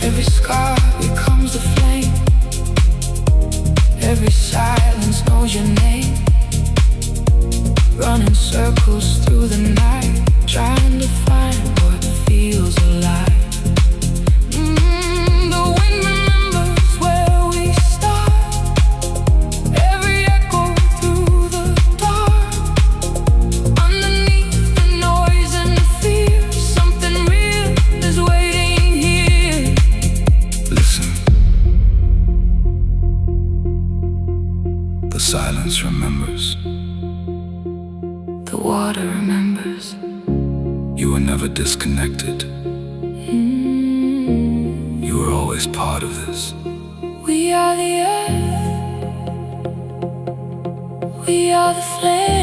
Every scar becomes a flame. Every silence knows your name. Running circles through the night, trying to find what feels alive. The wind remembers where we start. Every echo through the dark. Underneath the noise and the fear, something real is waiting here. Listen. The silence remembers. The water remembers. You were never disconnected. You were always part of this. We are the earth. We are the flame.